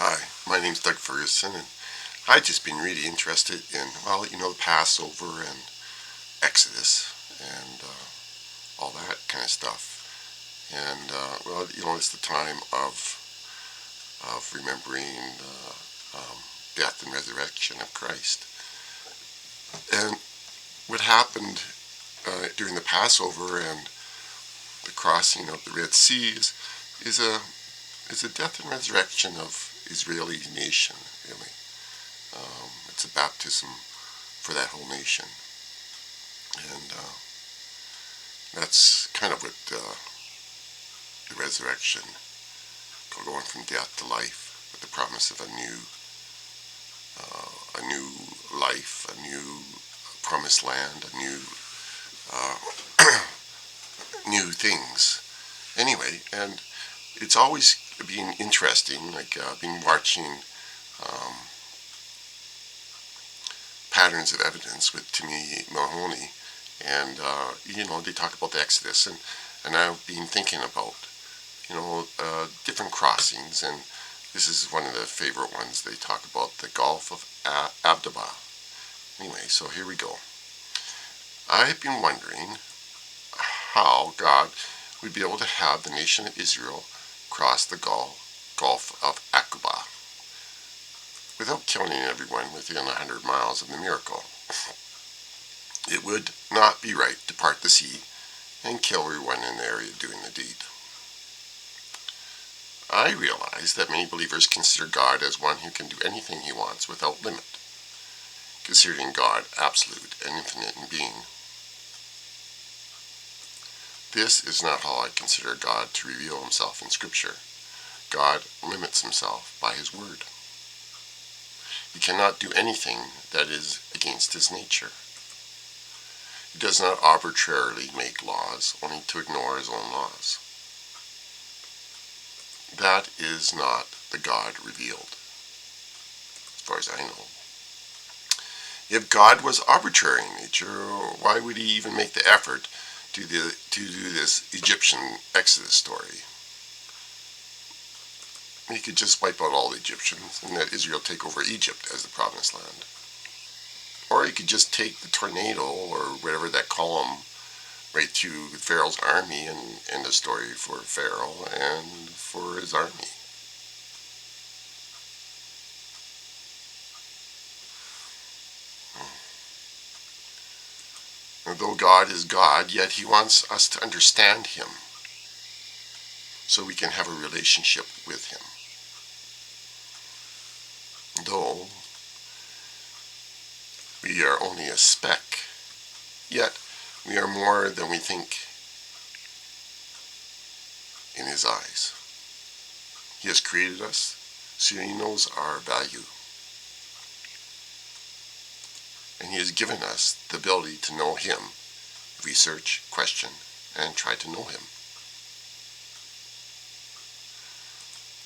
Hi, my name's Doug Ferguson, and I've just been really interested in, the Passover and Exodus and all that kind of stuff. And, it's the time of remembering the death and resurrection of Christ. And what happened during the Passover and the crossing of the Red Sea is a death and resurrection of Israeli nation, really. It's a baptism for that whole nation. And that's kind of what the resurrection, going from death to life, with the promise of a new life, a new promised land, a new new things. Anyway, and it's always been interesting, like been watching patterns of evidence with Timmy Mahoney, and they talk about the Exodus, and I've been thinking about different crossings, and this is one of the favorite ones. They talk about the Gulf of Aqaba. Anyway, so here we go. I've been wondering how God would be able to have the nation of Israel cross the Gulf of Aqaba without killing everyone within 100 miles of the miracle. It would not be right to part the sea and kill everyone in the area doing the deed. I realize that many believers consider God as one who can do anything he wants without limit, considering God absolute and infinite in being. This is not how I consider God to reveal himself in Scripture. God limits himself by his word. He cannot do anything that is against his nature. He does not arbitrarily make laws only to ignore his own laws. That is not the God revealed, as far as I know. If God was arbitrary in nature, why would he even make the effort to do this Egyptian Exodus story? He could just wipe out all the Egyptians and let Israel take over Egypt as the promised land. Or he could just take the tornado or whatever that column right through Pharaoh's army and end the story for Pharaoh and for his army. Though God is God, yet he wants us to understand him so we can have a relationship with him. Though we are only a speck, yet we are more than we think in his eyes. He has created us, so he knows our value. And he has given us the ability to know him if we search, question, and try to know him.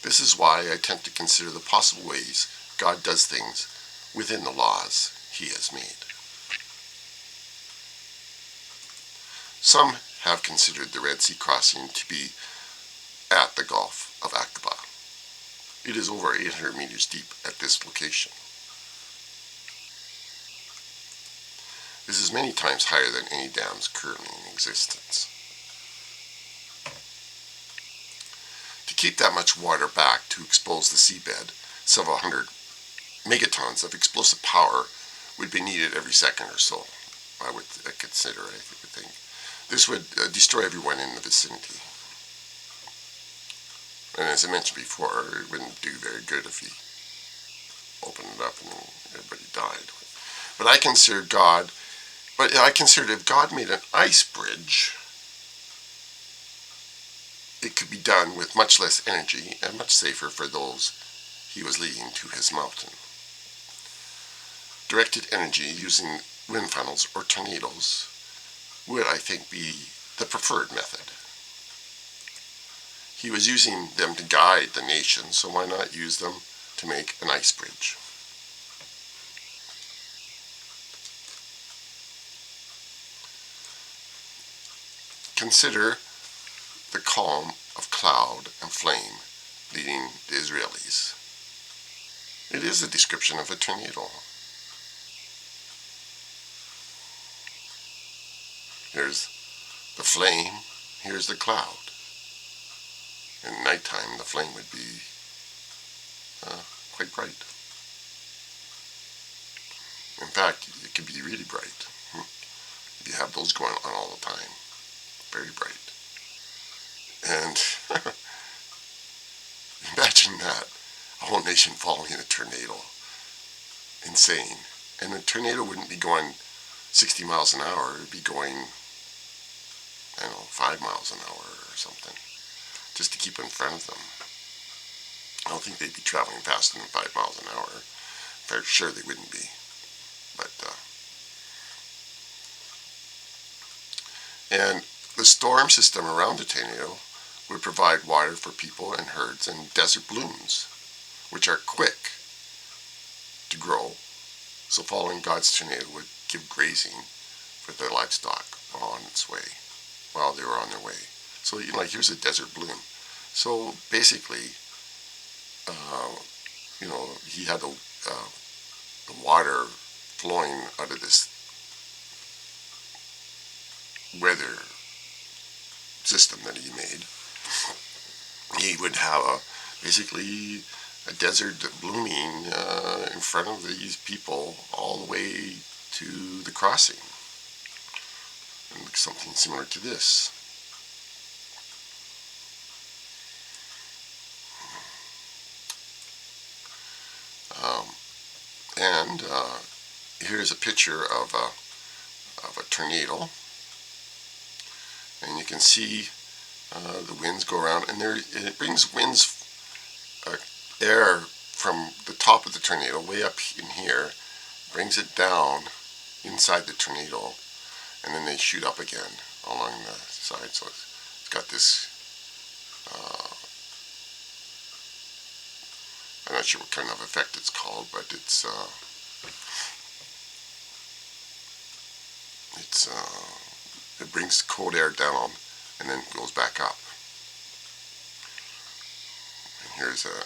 This is why I tend to consider the possible ways God does things within the laws he has made. Some have considered the Red Sea crossing to be at the Gulf of Aqaba. It is over 800 meters deep at this location. This is many times higher than any dams currently in existence. To keep that much water back to expose the seabed, several hundred megatons of explosive power would be needed every second or so. I would think. This would destroy everyone in the vicinity. And as I mentioned before, it wouldn't do very good if he opened it up and everybody died. But I considered if God made an ice bridge, it could be done with much less energy and much safer for those he was leading to his mountain. Directed energy using wind funnels or tornadoes would, I think, be the preferred method. He was using them to guide the nation, so why not use them to make an ice bridge? Consider the column of cloud and flame leading the Israelis. It is a description of a tornado. Here's the flame, here's the cloud. In nighttime, the flame would be quite bright. In fact, it could be really bright. If you have those going on all the time. Very bright. And imagine that. A whole nation following a tornado. Insane. And a tornado wouldn't be going 60 miles an hour. It would be going, I don't know, 5 miles an hour or something. Just to keep in front of them. I don't think they'd be traveling faster than 5 miles an hour. For sure they wouldn't be. But, and the storm system around the tornado would provide water for people and herds and desert blooms, which are quick to grow. So following God's tornado would give grazing for their livestock on its way, while they were on their way. So, like, here's a desert bloom. So basically, he had the water flowing out of this weather system that he made. He would have basically a desert blooming in front of these people all the way to the crossing. And something similar to this. And here's a picture of a tornado. And you can see the winds go around, and it brings winds, air from the top of the tornado way up in here, brings it down inside the tornado, and then they shoot up again along the side. So it's got this, I'm not sure what kind of effect it's called, but it brings cold air down and then goes back up. And here's a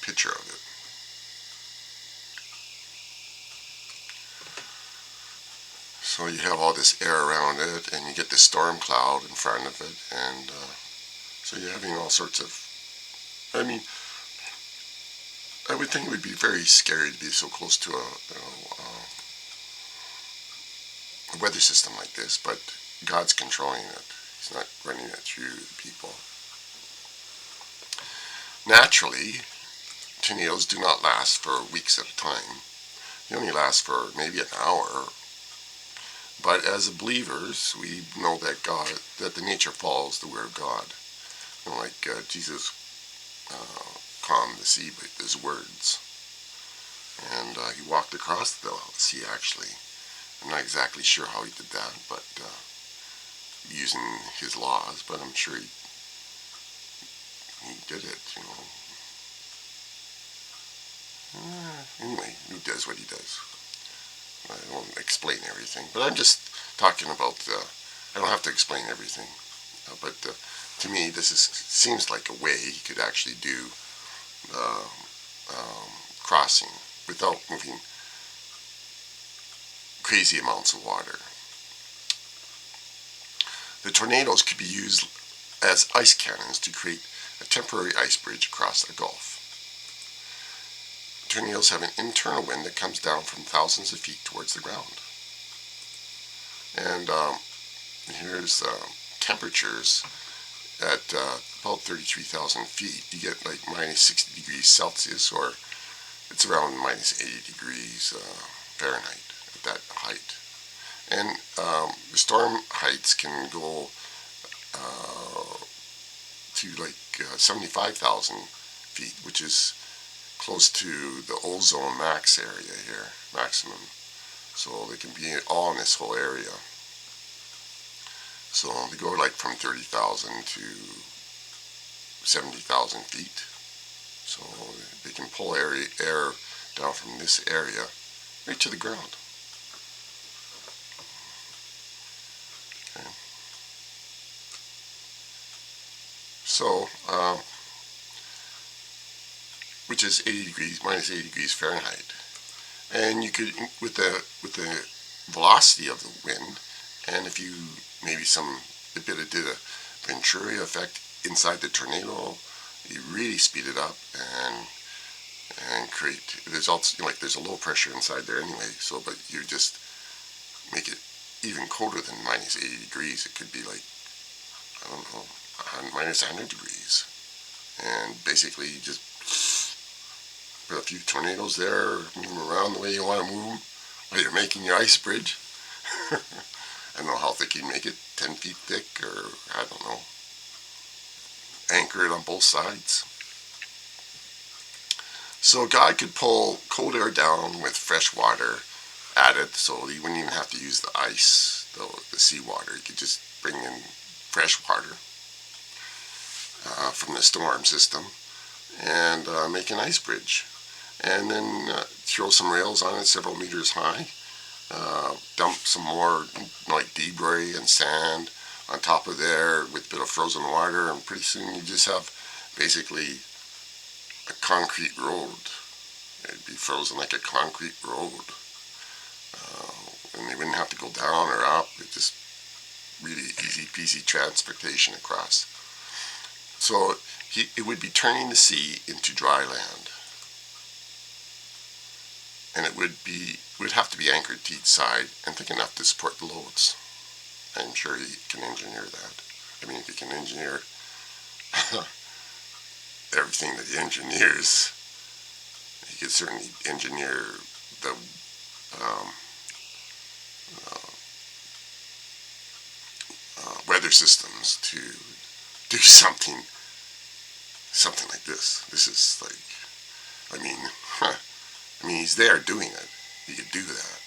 picture of it. So you have all this air around it, and you get this storm cloud in front of it, and so you're having all sorts of, I mean, I would think it would be very scary to be so close to a weather system like this, but God's controlling it. He's not running it through the people. Naturally, tornadoes do not last for weeks at a time. They only last for maybe an hour. But as believers, we know that the nature follows the Word of God. Like Jesus calmed the sea with his words. And he walked across the sea, actually. I'm not exactly sure how he did that, but using his laws, but I'm sure he did it, Anyway, he does what he does. I won't explain everything, but I'm just talking about, I don't have to explain everything, but to me this seems like a way he could actually do crossing without moving crazy amounts of water. The tornadoes could be used as ice cannons to create a temporary ice bridge across a gulf. Tornadoes have an internal wind that comes down from thousands of feet towards the ground. And here's temperatures at about 33,000 feet. You get like minus 60 degrees Celsius, or it's around minus 80 degrees Fahrenheit at that height. And the storm heights can go to like 75,000 feet, which is close to the ozone max area here, maximum. So they can be all in this whole area. So they go like from 30,000 to 70,000 feet. So they can pull air down from this area right to the ground. Okay. So which is 80 degrees, minus 80 degrees Fahrenheit. And you could, with the velocity of the wind, and if you maybe a bit of did a Venturi effect inside the tornado, you really speed it up and create. There's also, like, there's a low pressure inside there anyway. So, but you just make it even colder than minus 80 degrees. It could be like, I don't know, minus 100 degrees, and basically you just put a few tornadoes there, move them around the way you want to move them while you're making your ice bridge. I don't know how thick you make it, 10 feet thick, or I don't know. Anchor it on both sides. So a guy could pull cold air down with fresh water added, so you wouldn't even have to use the ice, the seawater. You could just bring in fresh water from the storm system and make an ice bridge. And then throw some rails on it several meters high, dump some more like debris and sand on top of there with a bit of frozen water, and pretty soon you just have basically a concrete road. It'd be frozen like a concrete road, and they wouldn't have to go down or up. It's just really easy peasy transportation across. So it would be turning the sea into dry land. And it would have to be anchored to each side and thick enough to support the loads. I'm sure he can engineer that. I mean, if he can engineer everything that he engineers, he could certainly engineer the weather systems to do something like this. This is like, I mean, he's there doing it. He could do that.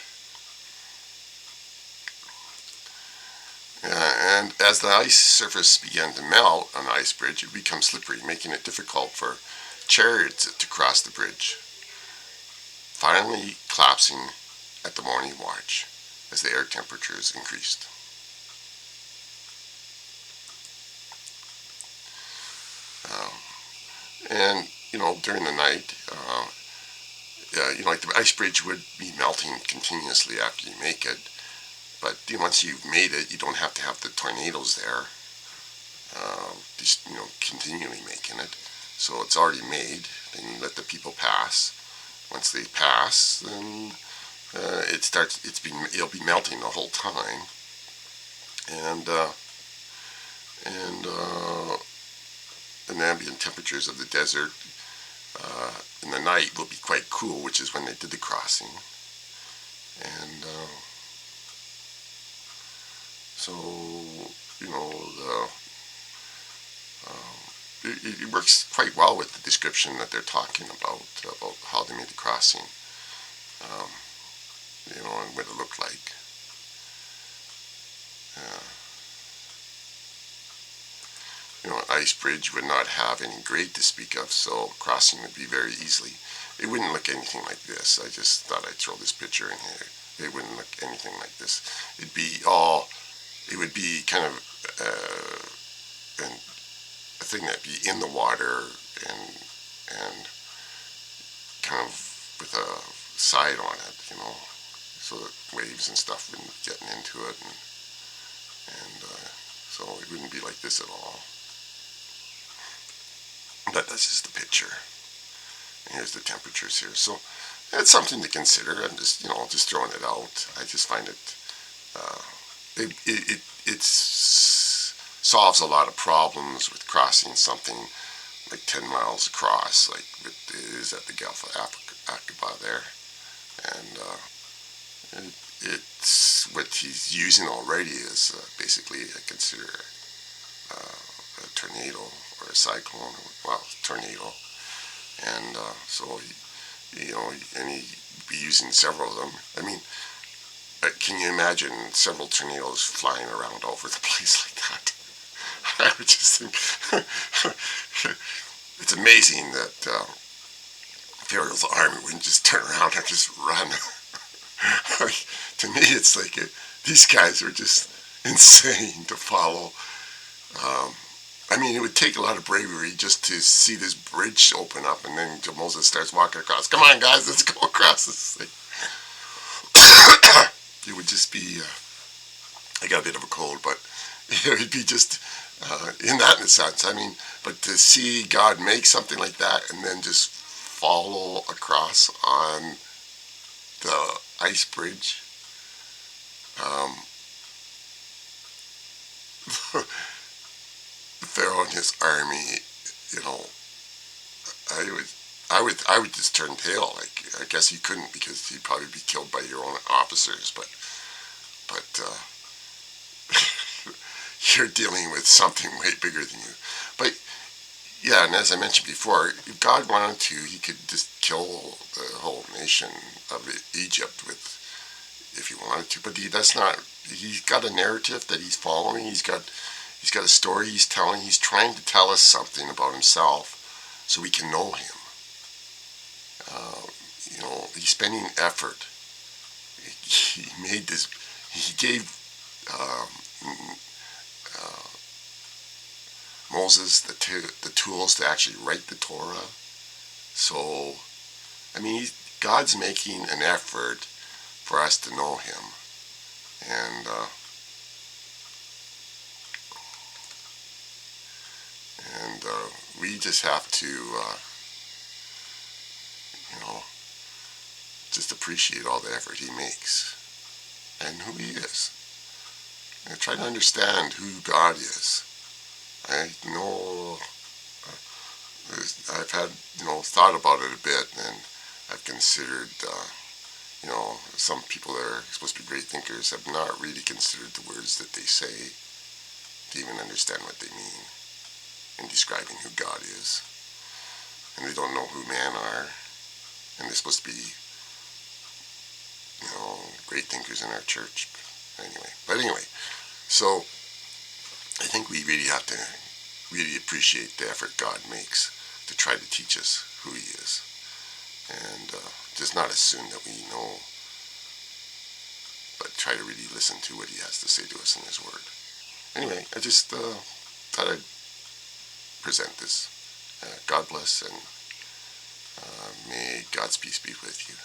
And as the ice surface began to melt on the ice bridge, it became slippery, making it difficult for chariots to cross the bridge, finally collapsing at the morning watch as the air temperatures increased. And, during the night, like the ice bridge would be melting continuously after you make it. But once you've made it, you don't have to have the tornadoes there, just continually making it. So it's already made. Then you let the people pass. Once they pass, then it'll be melting the whole time, and the ambient temperatures of the desert in the night will be quite cool, which is when they did the crossing. And so, it works quite well with the description that they're talking about how they made the crossing, and what it looked like. An ice bridge would not have any grade to speak of, so crossing would be very easily. It wouldn't look anything like this. I just thought I'd throw this picture in here. It wouldn't look anything like this. It would be kind of a thing that'd be in the water and kind of with a side on it, so that waves and stuff wouldn't be getting into it, and so it wouldn't be like this at all. But that's just the picture. And here's the temperatures here. So it's something to consider. I'm just, just throwing it out. I just find it solves a lot of problems with crossing something like 10 miles across, like it is at the Gulf of Aqaba there. And it's what he's using already is basically, I consider a tornado or a cyclone, tornado. And so, and he'd be using several of them. I mean, can you imagine several tornadoes flying around all over the place like that? I would just think, it's amazing that Pharaoh's army wouldn't just turn around and just run. To me, it's like these guys are just insane to follow I mean, it would take a lot of bravery just to see this bridge open up, and then Moses starts walking across. Come on, guys, let's go across this thing. It would just be. I got a bit of a cold, but it would be just in that sense. I mean, but to see God make something like that and then just follow across on the ice bridge. Um, Pharaoh and his army, you know, I would, I would just turn tail. Like, I guess you couldn't because you'd probably be killed by your own officers. But you're dealing with something way bigger than you. But yeah, and as I mentioned before, if God wanted to, he could just kill the whole nation of Egypt with, if he wanted to. But that's not. He's got a narrative that he's following. He's got a story he's telling. He's trying to tell us something about himself so we can know him. You know, he's spending effort. He made this. He gave um, uh, Moses the tools to actually write the Torah. So, I mean, God's making an effort for us to know him. And we just have to, you know, just appreciate all the effort he makes and who he is. And try to understand who God is. I know I've had, you know, thought about it a bit, and I've considered, you know, some people that are supposed to be great thinkers have not really considered the words that they say to even understand what they mean in describing who God is. And they don't know who man are, and they're supposed to be, you know, great thinkers in our church. But anyway, so I think we really have to really appreciate the effort God makes to try to teach us who he is, and just not assume that we know, but try to really listen to what he has to say to us in his word. Anyway, I just thought I'd present this. God bless, and may God's peace be with you.